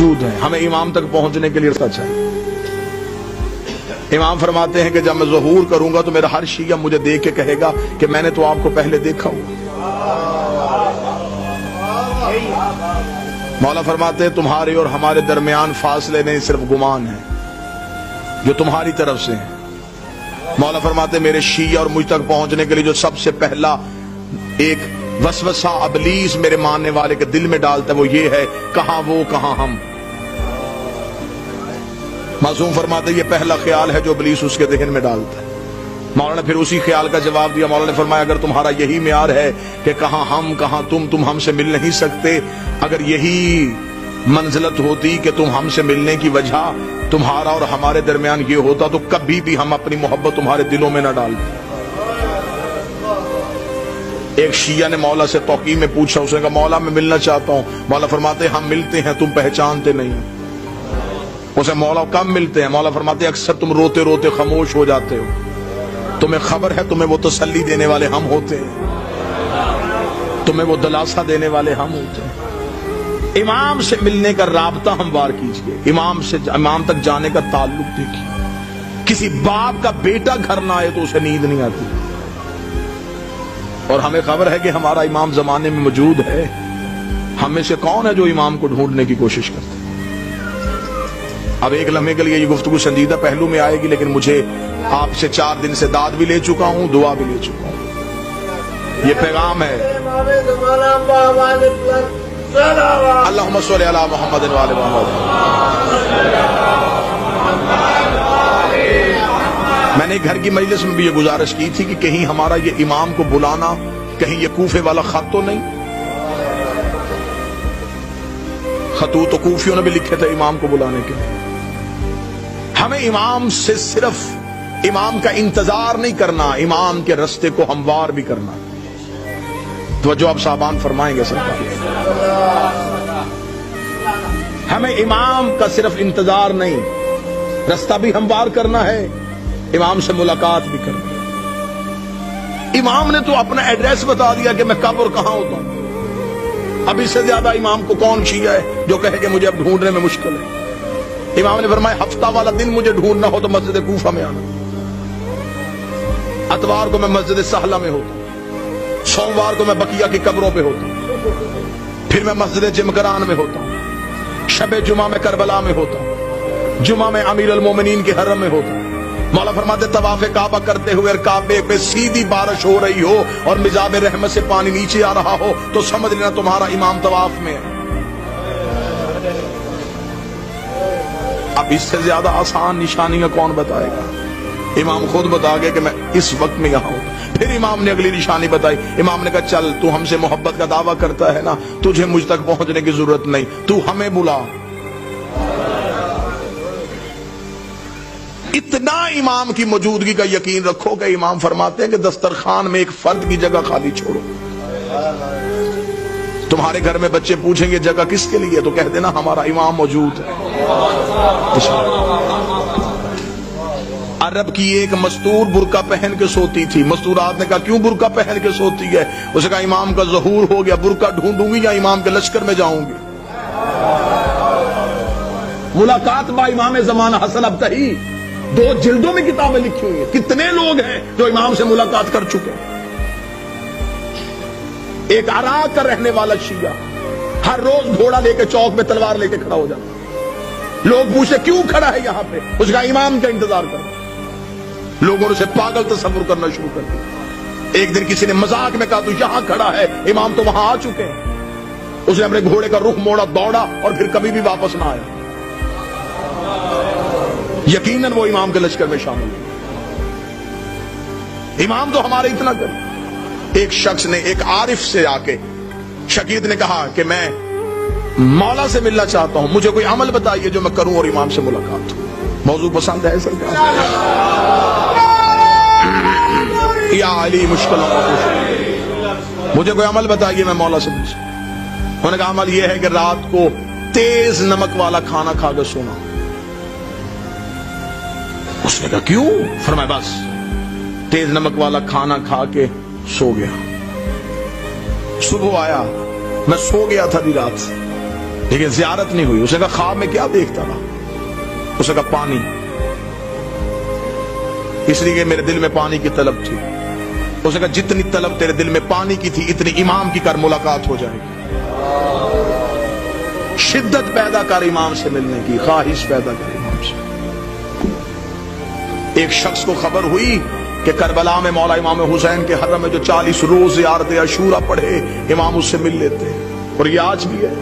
موجود ہیں، ہمیں امام تک پہنچنے کے لیے رستہ چاہیے۔ امام فرماتے ہیں کہ جب میں ظہور کروں گا تو میرا ہر شیعہ مجھے دیکھ کے کہے گا کہ میں نے تو آپ کو پہلے دیکھا ہوا۔ مولا فرماتے ہیں تمہارے اور ہمارے درمیان فاصلے نہیں، صرف گمان ہے جو تمہاری طرف سے ہے۔ مولا فرماتے ہیں میرے شیعہ اور مجھ تک پہنچنے کے لیے جو سب سے پہلا ایک وسوسہ ابلیس میرے ماننے والے کے دل میں ڈالتا ہے وہ یہ ہے، کہاں وہ کہاں ہم۔ معصوم فرماتے ہیں یہ پہلا خیال ہے جو ابلیس اس کے ذہن میں ڈالتا ہے۔ مولانا نے پھر اسی خیال کا جواب دیا، مولانا نے فرمایا اگر تمہارا یہی معیار ہے کہ کہاں ہم کہاں تم ہم سے مل نہیں سکتے، اگر یہی منزلت ہوتی کہ تم ہم سے ملنے کی وجہ تمہارا اور ہمارے درمیان یہ ہوتا تو کبھی بھی ہم اپنی محبت تمہارے دلوں میں نہ ڈالتے۔ ایک شیعہ نے مولا سے توقیع میں پوچھا، اس نے کہا مولا میں ملنا چاہتا ہوں۔ مولا فرماتے ہیں ہم ملتے ہیں تم پہچانتے نہیں۔ اسے مولا کم ملتے ہیں؟ مولا فرماتے ہیں اکثر تم روتے روتے خاموش ہو جاتے ہو، تمہیں خبر ہے تمہیں وہ تسلی دینے والے ہم ہوتے ہیں، تمہیں وہ دلاسا دینے والے ہم ہوتے ہیں۔ امام سے ملنے کا رابطہ ہموار کیجئے، امام تک جانے کا تعلق دیکھیے۔ کسی باپ کا بیٹا گھر نہ آئے تو اسے نیند نہیں آتی، اور ہمیں خبر ہے کہ ہمارا امام زمانے میں موجود ہے۔ ہم میں سے کون ہے جو امام کو ڈھونڈنے کی کوشش کرتے؟ اب ایک لمحے کے لیے یہ گفتگو سنجیدہ پہلو میں آئے گی، لیکن مجھے آپ سے 4 دن سے داد بھی لے چکا ہوں، دعا بھی لے چکا ہوں۔ یہ پیغام ہے اللہم صلی علی محمد و آل محمد۔ میں نے گھر کی مجلس میں بھی یہ گزارش کی تھی کہ کہیں ہمارا یہ امام کو بلانا کہیں یہ کوفے والا خط تو نہیں؟ خطوط تو کوفیوں نے بھی لکھے تھے امام کو بلانے کے لیے۔ ہمیں امام سے صرف امام کا انتظار نہیں کرنا، امام کے رستے کو ہموار بھی کرنا۔ توجہ آپ صاحبان فرمائیں گے سرکار، ہمیں امام کا صرف انتظار نہیں، رستہ بھی ہموار کرنا ہے، امام سے ملاقات بھی کرنا ہے۔ امام نے تو اپنا ایڈریس بتا دیا کہ میں کب اور کہاں ہوتا ہوں۔ اب اس سے زیادہ امام کو کون شیعہ ہے جو کہے کہ مجھے اب ڈھونڈنے میں مشکل ہے؟ امام نے فرمایا ہفتہ والا دن مجھے ڈھونڈنا ہو تو مسجد کوفہ میں آنا، اتوار کو میں مسجد سہلہ میں ہوتا ہوں، سوموار کو میں بقیہ کی قبروں پہ ہوتا ہوں، پھر میں مسجد جمکران میں ہوتا ہوں، شب جمعہ میں کربلا میں ہوتا ہوں، جمعہ میں امیر المومنین کے حرم میں ہوتا ہوں۔ مولا فرماتے طواف کعبہ کرتے ہوئے کعبے پہ سیدھی بارش ہو رہی ہو اور مزاب رحمت سے پانی نیچے آ رہا ہو تو سمجھ لینا تمہارا امام طواف میں ہے۔ اب اس سے زیادہ آسان نشانیاں کون بتائے گا؟ امام خود بتا گئے کہ میں اس وقت میں یہاں ہوں۔ پھر امام نے اگلی نشانی بتائی، امام نے کہا چل تو ہم سے محبت کا دعویٰ کرتا ہے نا، تجھے مجھ تک پہنچنے کی ضرورت نہیں، تو ہمیں بلا۔ اتنا امام کی موجودگی کا یقین رکھو کہ امام فرماتے ہیں کہ دسترخوان میں ایک فرد کی جگہ خالی چھوڑو۔ تمہارے گھر میں بچے پوچھیں گے جگہ کس کے لیے تو کہہ دینا ہمارا امام موجود ہے۔ عرب کی ایک مستور برقع پہن کے سوتی تھی، مستورات نے کہا کیوں برقع پہن کے سوتی ہے؟ اسے کہا امام کا ظہور ہو گیا، برقع ڈھونڈوں گی یا امام کے لشکر میں جاؤں گی؟ ملاقات با امام زمانہ حسن ابتہی 2 جلدوں میں کتابیں لکھی ہوئی ہیں۔ کتنے لوگ ہیں جو امام سے ملاقات کر چکے ہیں؟ ایک عراق کا رہنے والا شیعہ ہر روز گھوڑا لے کے چوک میں تلوار لے کے کھڑا ہو جاتا، لوگ پوچھتے کیوں کھڑا ہے یہاں پہ؟ اس کا امام کا انتظار کرنا۔ لوگوں نے اسے پاگل تصور کرنا شروع کر دیا۔ ایک دن کسی نے مذاق میں کہا تو یہاں کھڑا ہے، امام تو وہاں آ چکے ہیں۔ اس نے اپنے گھوڑے کا رخ موڑا، دوڑا اور پھر کبھی بھی واپس نہ آیا۔ یقیناً وہ امام کے لشکر میں شامل ہے۔ امام تو ہمارے اتنا کر۔ ایک شخص نے ایک عارف سے آ کے شقیق نے کہا کہ میں مولا سے ملنا چاہتا ہوں، مجھے کوئی عمل بتائیے جو میں کروں اور امام سے ملاقات ہوں۔ موضوع پسند ہے سرکار؟ یا علی مشکلوں کا پوچھو، مجھے کوئی عمل بتائیے میں مولا سے مل سکوں۔ انہوں نے کہا عمل یہ ہے کہ رات کو تیز نمک والا کھانا کھا کے سونا۔ اس نے کہا کیوں؟ فرمایا بس تیز نمک والا کھانا کھا کے سو گیا، صبح آیا میں سو گیا تھا رات، لیکن زیارت نہیں ہوئی. اسے کہا خواب میں کیا دیکھتا رہا؟ اسے کہا پانی. اس لیے کہ میرے دل میں پانی کی طلب تھی. اسے کہا جتنی طلب تیرے دل میں پانی کی تھی اتنی امام کی کر ملاقات ہو جائے گی. شدت پیدا کر امام سے ملنے کی، خواہش پیدا کر امام سے. ایک شخص کو خبر ہوئی کہ کربلا میں مولا امام حسین کے حرم میں جو 40 روز زیارت عاشورہ پڑھے امام اس سے مل لیتے ہیں. اور یہ آج بھی ہے،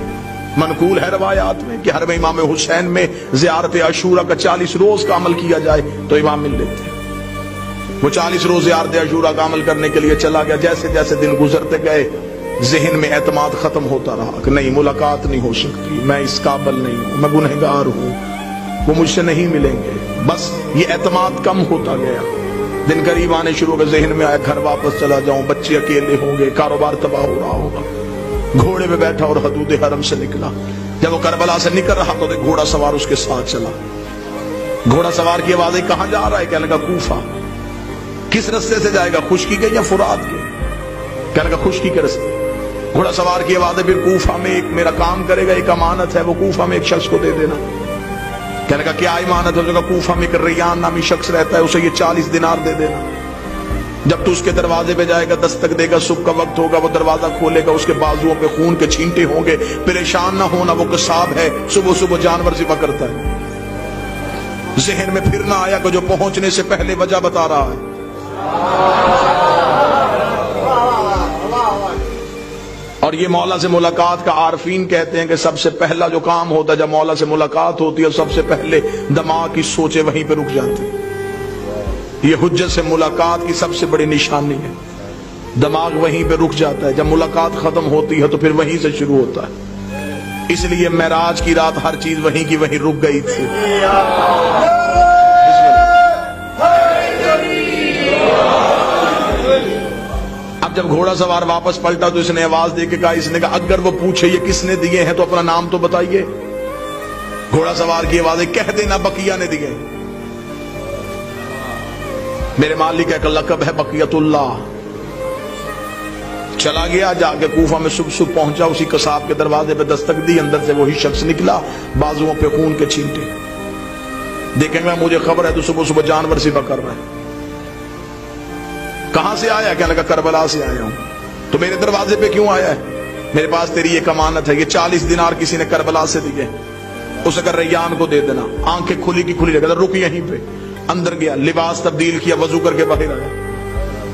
منقول ہے روایات میں کہ حرم امام حسین میں زیارت عاشورہ کا 40 روز کا عمل کیا جائے تو امام مل لیتے ہیں. وہ 40 روز زیارت عاشورہ کا عمل کرنے کے لیے چلا گیا. جیسے جیسے دن گزرتے گئے ذہن میں اعتماد ختم ہوتا رہا کہ نہیں، ملاقات نہیں ہو سکتی، میں اس قابل نہیں ہوں، میں گنہگار ہوں، وہ مجھ سے نہیں ملیں گے. بس یہ اعتماد کم ہوتا گیا. دن قریب آنے شروع ہو گئے. ذہن میں آیا گھر واپس چلا جاؤں، بچے اکیلے ہوں گے، کاروبار تباہ ہو رہا ہوگا. گھوڑے پہ بیٹھا اور حدود حرم سے نکلا. جب وہ کربلا سے نکل رہا تو گھوڑا سوار اس کے ساتھ چلا. گھوڑا سوار کی آواز آئی کہاں جا رہا ہے؟ کہنے لگا کوفہ. کس رستے سے جائے گا، خشکی کے یا فرات کے؟ کہنے لگا خشکی کے رستے. گھوڑا سوار کی آواز ہے پھر کوفہ میں ایک میرا کام کرے گا، ایک امانت ہے، وہ کوفہ میں ایک شخص کو دے دینا. کہنے لگا کیا امانت ہے؟ کوفہ میں ایک ریان نامی شخص رہتا ہے، اسے یہ 40 دینار دے دینا. جب تو اس کے دروازے پہ جائے گا، دستک دے گا، صبح کا وقت ہوگا، وہ دروازہ کھولے گا، اس کے بازوؤں پہ خون کے چھینٹے ہوں گے. پریشان نہ ہونا، وہ قصاب ہے، صبح صبح جانور ذبح کرتا ہے. ذہن میں پھر نہ آیا کہ جو پہنچنے سے پہلے وجہ بتا رہا ہے. اور یہ مولا سے ملاقات کا عارفین کہتے ہیں کہ سب سے پہلا جو کام ہوتا ہے جب مولا سے ملاقات ہوتی ہے، سب سے پہلے دماغ کی سوچیں وہیں پہ رک جاتی. یہ حجت سے ملاقات کی سب سے بڑی نشانی ہے. دماغ وہیں پہ رک جاتا ہے. جب ملاقات ختم ہوتی ہے تو پھر وہیں سے شروع ہوتا ہے. اس لیے معراج کی رات ہر چیز وہیں کی وہیں رک گئی تھی. اب جب گھوڑا سوار واپس پلٹا تو اس نے آواز دے کے کہا، اس نے کہا اگر وہ پوچھے یہ کس نے دیے ہیں تو اپنا نام تو بتائیے. گھوڑا سوار کی آواز ہے کہہ دینا بقیہ نے دیے. میرے مالک کا لقب ہے بقیت اللہ. چلا گیا، جا کے کوفہ میں صبح پہنچا. اسی قصاب کے دروازے پہ دستک دی، اندر سے وہی شخص نکلا، بازوؤں پہ خون کے چھینٹے. دیکھیں گے مجھے خبر ہے تو صبح صبح جانور ذبح کر رہا ہے. کہاں سے آیا؟ کہنے لگا کربلا سے آیا ہوں. تو میرے دروازے پہ کیوں آیا ہے؟ میرے پاس تیری ایک امانت ہے، یہ 40 دینار کسی نے کربلا سے دیے، اسے کر ریان کو دے دینا. آنکھیں کھلی کی کھلی رکھ، رک یہیں پہ. اندر گیا، لباس تبدیل کیا، وضو کر کے باہر آیا.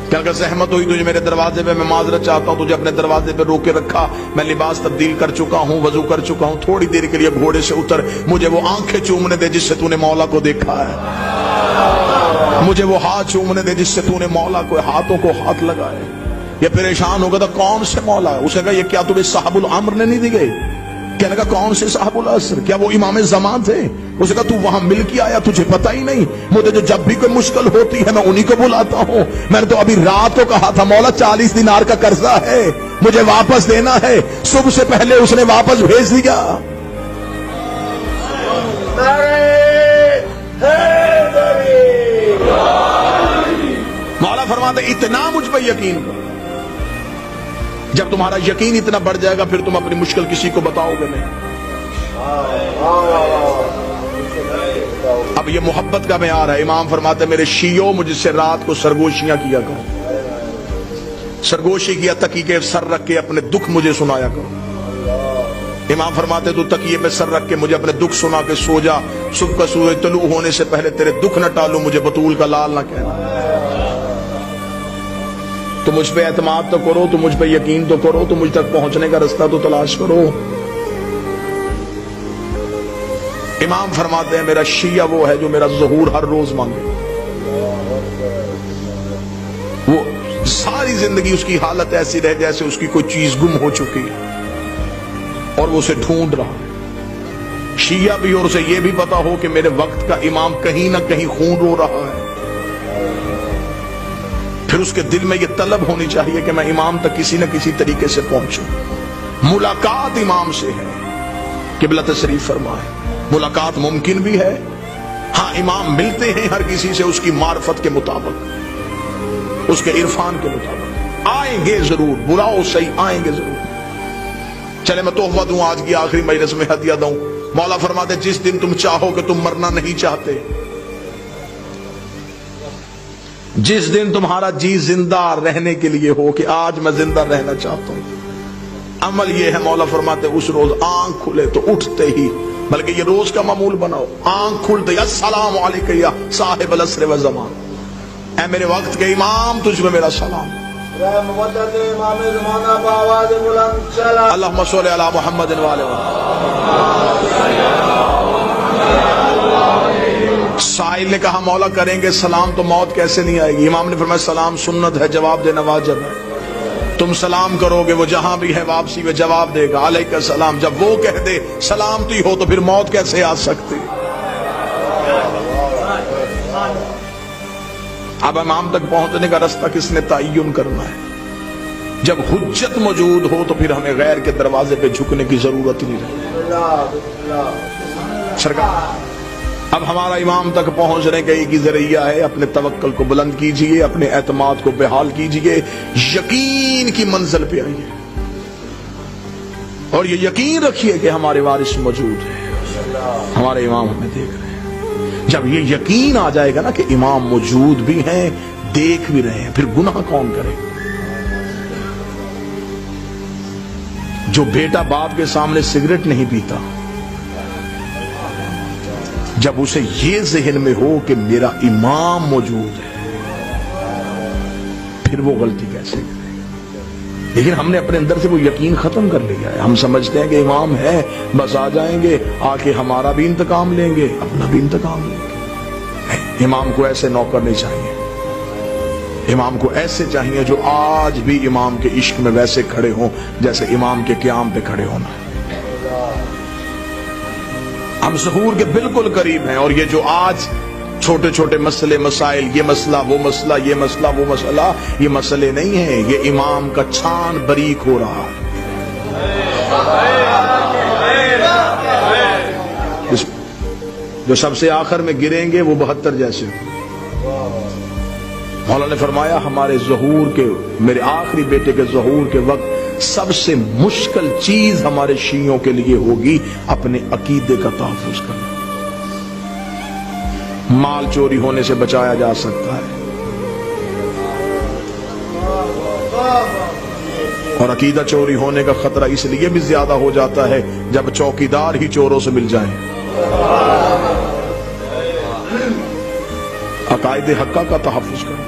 کیا کہ زحمت ہوئی تجھے میرے دروازے پہ، میں معذرت چاہتا ہوں، تجھے اپنے دروازے پہ روک کے رکھا. میں لباس تبدیل کر چکا ہوں، وضو کر چکا ہوں. تھوڑی دیر کے لیے گھوڑے سے اتر، مجھے وہ آنکھیں چومنے دے جس سے تو نے مولا کو دیکھا ہے. مجھے وہ ہاتھ چومنے دے جس سے تو نے مولا کو ہاتھوں کو ہاتھ لگائے. یہ پریشان ہو گیا تھا کون سے مولا ہے؟ اسے کہا یہ کیا تمہیں صاحب الامر نے نہیں دی گئی؟ کہنے لگا کون سے صاحب العصر؟ کیا وہ امام زمان تھے؟ اسے کہا تو وہاں مل کے آیا، تجھے پتہ ہی نہیں؟ مجھے جو جب بھی کوئی مشکل ہوتی ہے میں انہی کو بلاتا ہوں. میں نے تو ابھی رات کو کہا تھا مولا 40 دینار کا قرضہ ہے، مجھے واپس دینا ہے. صبح سے پہلے اس نے واپس بھیج دیا. مولا فرماتے اتنا مجھ پہ یقین کرو. جب تمہارا یقین اتنا بڑھ جائے گا پھر تم اپنی مشکل کسی کو بتاؤ گے نہیں. اب یہ محبت کا معیار ہے. امام فرماتے میرے شیعوں مجھ سے رات کو سرگوشیاں کیا کرو. سرگوشی کیا تکیے کے سر رکھ کے اپنے دکھ مجھے سنایا کرو. امام فرماتے تو تکیے پہ سر رکھ کے مجھے اپنے دکھ سنا کے سو جا. صبح کا سورج طلوع ہونے سے پہلے تیرے دکھ نہ ٹالو، مجھے بطول کا لال نہ کہنا. تو مجھ پہ اعتماد تو کرو، تو مجھ پہ یقین تو کرو، تو مجھ تک پہنچنے کا رستہ تو تلاش کرو. امام فرماتے ہیں میرا شیعہ وہ ہے جو میرا ظہور ہر روز مانگے. وہ ساری زندگی اس کی حالت ایسی رہے جیسے اس کی کوئی چیز گم ہو چکی ہے اور وہ اسے ڈھونڈ رہا ہے. شیعہ بھی اور اسے یہ بھی پتا ہو کہ میرے وقت کا امام کہیں نہ کہیں خون رو رہا ہے. پھر اس کے دل میں یہ طلب ہونی چاہیے کہ میں امام تک کسی نہ کسی طریقے سے پہنچوں. ملاقات امام سے ہے. قبلہ تشریف فرمائے ملاقات ممکن بھی ہے. ہاں امام ملتے ہیں ہر کسی سے اس کی معرفت کے مطابق، اس کے عرفان کے مطابق. آئیں گے ضرور، بلاؤ صحیح، آئیں گے ضرور. چلے میں تحفہ دوں آج کی آخری مجلس میں، ہدیہ دوں. مولا فرماتے جس دن تم چاہو کہ تم مرنا نہیں چاہتے، جس دن تمہارا جی زندہ رہنے کے لیے ہو کہ آج میں زندہ رہنا چاہتا ہوں، عمل یہ ہے مولا فرماتے اس روز آنکھ کھلے تو اٹھتے ہی، بلکہ یہ روز کا معمول بناؤ، آنکھ کھلتے ہی السلام علیکم یا صاحب العصر والزمان، اے میرے وقت کے امام تجھ میں میرا سلام. اللہم صلی علی محمد وعلی سائل نے کہا مولا کریں گے سلام تو موت کیسے نہیں آئے گی؟ امام نے فرمایا سلام سنت ہے، جواب دینا واجب ہے. تم سلام کرو گے وہ جہاں بھی ہے واپسی میں جواب دے گا علیک السلام. جب وہ کہہ دے سلامتی ہو تو پھر موت کیسے آ سکتی؟ اب امام تک پہنچنے کا رستہ کس نے تعین کرنا ہے؟ جب حجت موجود ہو تو پھر ہمیں غیر کے دروازے پہ جھکنے کی ضرورت نہیں رہی. سرکار اب ہمارا امام تک پہنچنے کا ایک ہی ذریعہ ہے، اپنے توکل کو بلند کیجئے، اپنے اعتماد کو بحال کیجئے، یقین کی منزل پہ آئیے اور یہ یقین رکھیے کہ ہمارے وارث موجود ہیں، ہمارے امام ہمیں دیکھ رہے ہیں. جب یہ یقین آ جائے گا نا کہ امام موجود بھی ہیں دیکھ بھی رہے ہیں، پھر گناہ کون کرے؟ جو بیٹا باپ کے سامنے سگریٹ نہیں پیتا، جب اسے یہ ذہن میں ہو کہ میرا امام موجود ہے، پھر وہ غلطی کیسے کرے؟ لیکن ہم نے اپنے اندر سے وہ یقین ختم کر لیا ہے. ہم سمجھتے ہیں کہ امام ہے بس آ جائیں گے، آ کے ہمارا بھی انتقام لیں گے، اپنا بھی انتقام لیں گے. امام کو ایسے نوکر نہیں چاہیے، امام کو ایسے چاہیے جو آج بھی امام کے عشق میں ویسے کھڑے ہوں جیسے امام کے قیام پہ کھڑے ہونا. ہم ظہور کے بالکل قریب ہیں، اور یہ جو آج چھوٹے چھوٹے مسئلے مسائل، یہ مسئلہ وہ مسئلہ، یہ مسئلہ وہ مسئلہ، یہ مسئلے نہیں ہیں، یہ امام کا چھان بریک ہو رہا ہے. جو سب سے آخر میں گریں گے وہ 72 جیسے. مولا نے فرمایا ہمارے ظہور کے، میرے آخری بیٹے کے ظہور کے وقت سب سے مشکل چیز ہمارے شیعوں کے لیے ہوگی اپنے عقیدے کا تحفظ کرنا. مال چوری ہونے سے بچایا جا سکتا ہے، اور عقیدہ چوری ہونے کا خطرہ اس لیے بھی زیادہ ہو جاتا ہے جب چوکیدار ہی چوروں سے مل جائیں. عقائد حقہ کا تحفظ کرنا.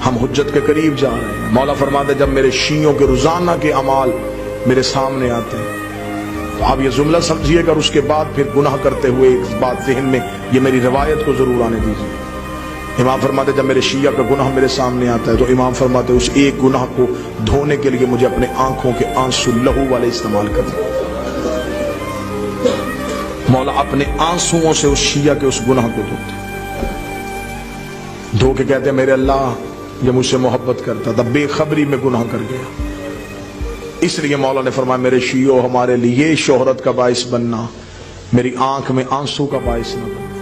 ہم حجت کے قریب جا رہے ہیں. مولا فرماتے جب میرے شیعوں کے روزانہ کے اعمال میرے سامنے آتے ہیں تو آپ یہ جملہ سمجھیے گا، اور اس کے بعد پھر گناہ کرتے ہوئے ایک بات ذہن میں، یہ میری روایت کو ضرور آنے دیجیے. امام فرماتے جب میرے شیعہ کا گناہ میرے سامنے آتا ہے تو امام فرماتے اس ایک گناہ کو دھونے کے لیے مجھے اپنے آنکھوں کے آنسو لہو والے استعمال کرنے. مولا اپنے آنسوؤں سے اس شیعہ کے اس گناہ کو دھوتے، دھو کے کہتے ہیں میرے اللہ یہ مجھ سے محبت کرتا تھا، بے خبری میں گناہ کر گیا. اس لیے مولا نے فرمایا میرے شیعوں ہمارے لیے شہرت کا باعث بننا، میری آنکھ میں آنسو کا باعث نہ بننا.